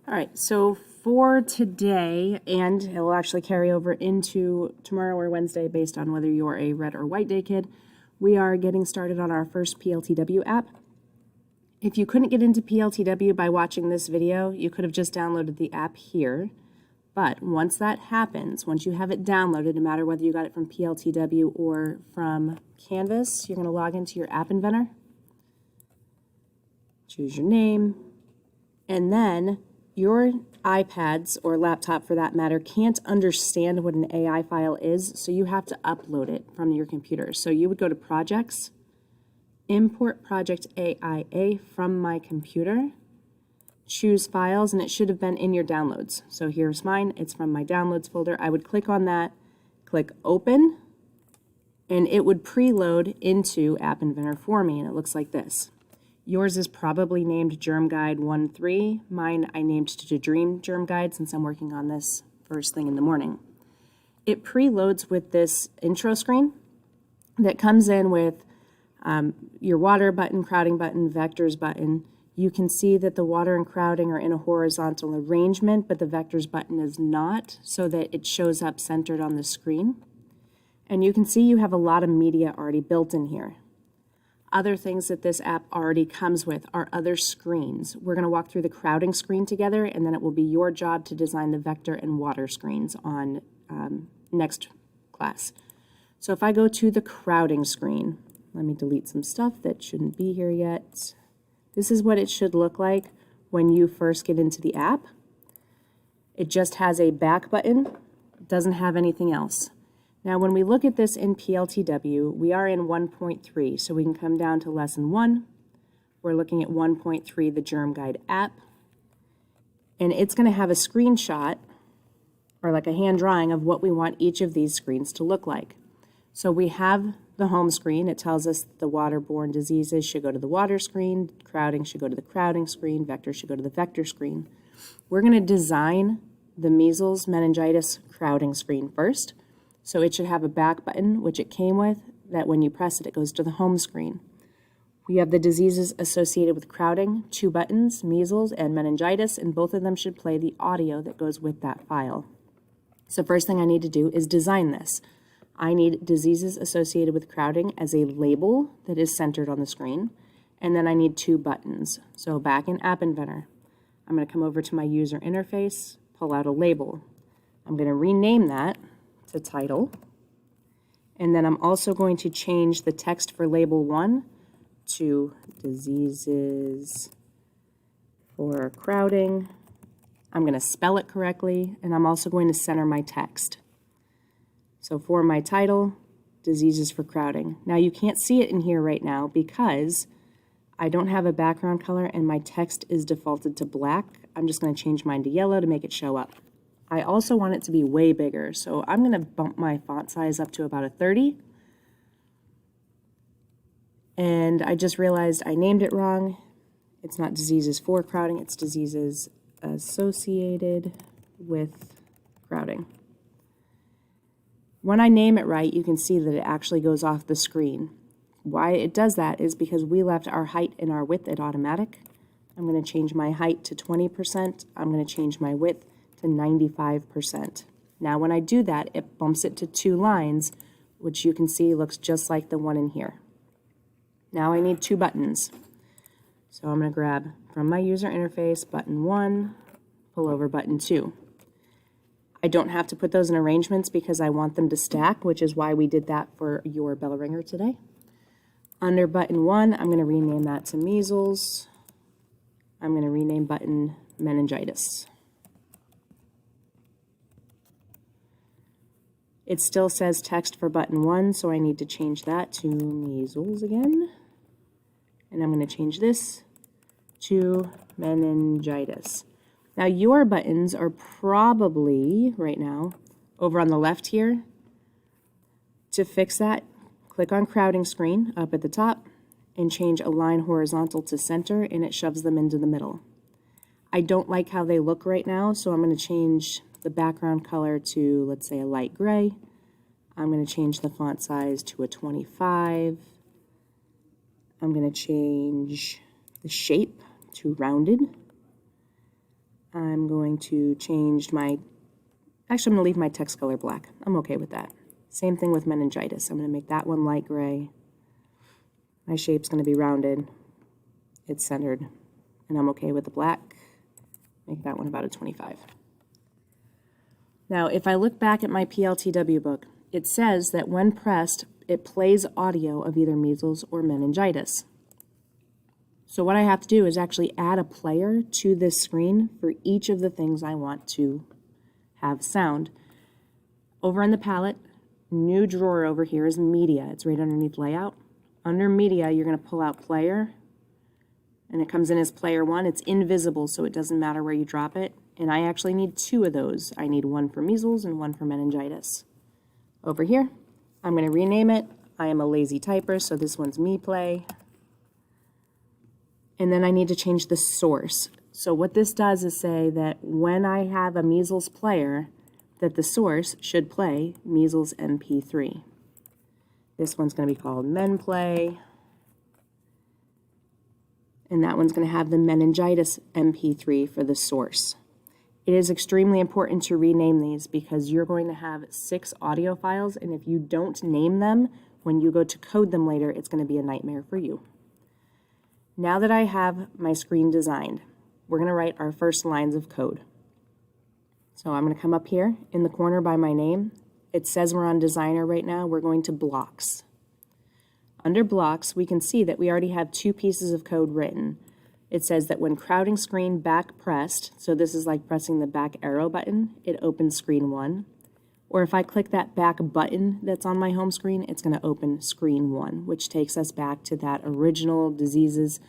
All right, so for today, and it will actually carry over into tomorrow or Wednesday based on whether you're a red or white day kid, we are getting started on our first PLTW app. If you couldn't get into PLTW by watching this video, you could have just downloaded the app here. But once that happens, once you have it downloaded, no matter whether you got it from PLTW or from Canvas, you're going to log into your App Inventor, choose your name, and then your iPads, or laptop for that matter, can't understand what an AI file is, so you have to upload it from your computer. So you would go to Projects, Import Project AIA from my computer, choose Files, and it should have been in your downloads. So here's mine, it's from my downloads folder. I would click on that, click Open, and it would preload into App Inventor for me, and it looks like this. Yours is probably named Germ Guide 1.3. Mine I named to Dream Germ Guide since I'm working on this first thing in the morning. It preloads with this intro screen that comes in with your water button, crowding button, vectors button. You can see that the water and crowding are in a horizontal arrangement, but the vectors button is not, so that it shows up centered on the screen. And you can see you have a lot of media already built in here. Other things that this app already comes with are other screens. We're going to walk through the crowding screen together, and then it will be your job to design the vector and water screens on next class. So if I go to the crowding screen, let me delete some stuff that shouldn't be here yet. This is what it should look like when you first get into the app. It just has a back button, it doesn't have anything else. Now, when we look at this in PLTW, we are in 1.3, so we can come down to Lesson 1. We're looking at 1.3, the Germ Guide app. And it's going to have a screenshot, or like a hand drawing, of what we want each of these screens to look like. So we have the home screen. It tells us the waterborne diseases should go to the water screen, crowding should go to the crowding screen, vector should go to the vector screen. We're going to design the measles, meningitis, crowding screen first. So it should have a back button, which it came with, that when you press it, it goes to the home screen. We have the diseases associated with crowding, 2 buttons, measles and meningitis, and both of them should play the audio that goes with that file. So first thing I need to do is design this. I need diseases associated with crowding as a label that is centered on the screen, and then I need 2 buttons. So back in App Inventor, I'm going to come over to my user interface, pull out a label. I'm going to rename that to title, and then I'm also going to change the text for label 1 to diseases for crowding. I'm going to spell it correctly, and I'm also going to center my text. So for my title, diseases for crowding. Now you can't see it in here right now because I don't have a background color and my text is defaulted to black. I'm just going to change mine to yellow to make it show up. I also want it to be way bigger, so I'm going to bump my font size up to about a 30. And I just realized I named it wrong. It's not diseases for crowding, it's diseases associated with crowding. When I name it right, you can see that it actually goes off the screen. Why it does that is because we left our height and our width at automatic. I'm going to change my height to 20%. I'm going to change my width to 95%. Now when I do that, it bumps it to 2 lines, which you can see looks just like the one in here. Now I need 2 buttons. So I'm going to grab from my user interface button 1, pull over button 2. I don't have to put those in arrangements because I want them to stack, which is why we did that for your bell ringer today. Under button 1, I'm going to rename that to measles. I'm going to rename button meningitis. It still says text for button 1, so I need to change that to measles again. And I'm going to change this to meningitis. Now your buttons are probably, right now, over on the left here. To fix that, click on crowding screen up at the top and change align horizontal to center, and it shoves them into the middle. I don't like how they look right now, so I'm going to change the background color to, let's say, a light gray. I'm going to change the font size to a 25. I'm going to change the shape to rounded. I'm going to change my, actually I'm going to leave my text color black. I'm okay with that. Same thing with meningitis. I'm going to make that one light gray. My shape's going to be rounded. It's centered. And I'm okay with the black. Make that one about a 25. Now, if I look back at my PLTW book, it says that when pressed, it plays audio of either measles or meningitis. So what I have to do is actually add a player to this screen for each of the things I want to have sound. Over in the palette, new drawer over here is media. It's right underneath layout. Under media, you're going to pull out player, and it comes in as player 1. It's invisible, so it doesn't matter where you drop it. And I actually need 2 of those. I need one for measles and one for meningitis. Over here, I'm going to rename it. I am a lazy typer, so this one's me play. And then I need to change the source. So what this does is say that when I have a measles player, that the source should play measles MP3. This one's going to be called men play. And that one's going to have the meningitis MP3 for the source. It is extremely important to rename these because you're going to have 6 audio files, and if you don't name them, when you go to code them later, it's going to be a nightmare for you. Now that I have my screen designed, we're going to write our first lines of code. So I'm going to come up here in the corner by my name. It says we're on designer right now. We're going to blocks. Under blocks, we can see that we already have 2 pieces of code written. It says that when crowding screen back pressed, so this is like pressing the back arrow button, it opens screen 1. Or if I click that back button that's on my home screen, it's going to open screen 1, which takes us back to that original diseases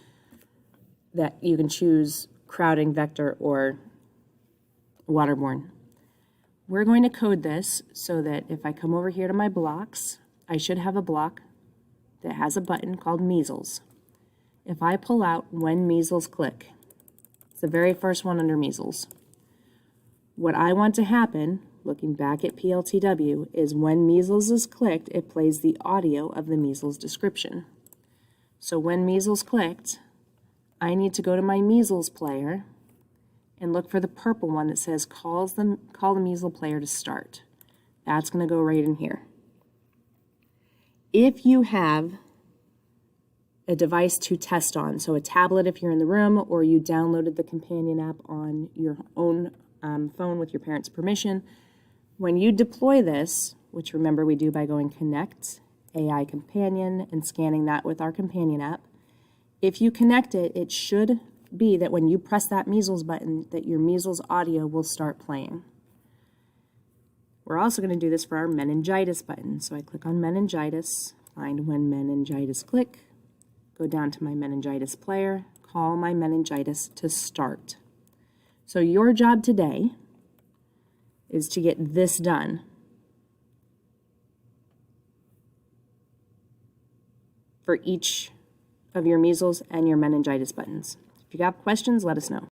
that you can choose crowding, vector, or waterborne. We're going to code this so that if I come over here to my blocks, I should have a block that has a button called measles. If I pull out when measles click, it's the very first one under measles. What I want to happen, looking back at PLTW, is when measles is clicked, it plays the audio of the measles description. So when measles clicked, I need to go to my measles player and look for the purple one that says call the measles player to start. That's going to go right in here. If you have a device to test on, so a tablet if you're in the room, or you downloaded the companion app on your own phone with your parents' permission, when you deploy this, which remember we do by going connect, AI companion, and scanning that with our companion app, if you connect it, it should be that when you press that measles button, that your measles audio will start playing. We're also going to do this for our meningitis button. So I click on meningitis, find when meningitis click, go down to my meningitis player, call my meningitis to start. So your job today is to get this done. For each of your measles and your meningitis buttons. If you have questions, let us know.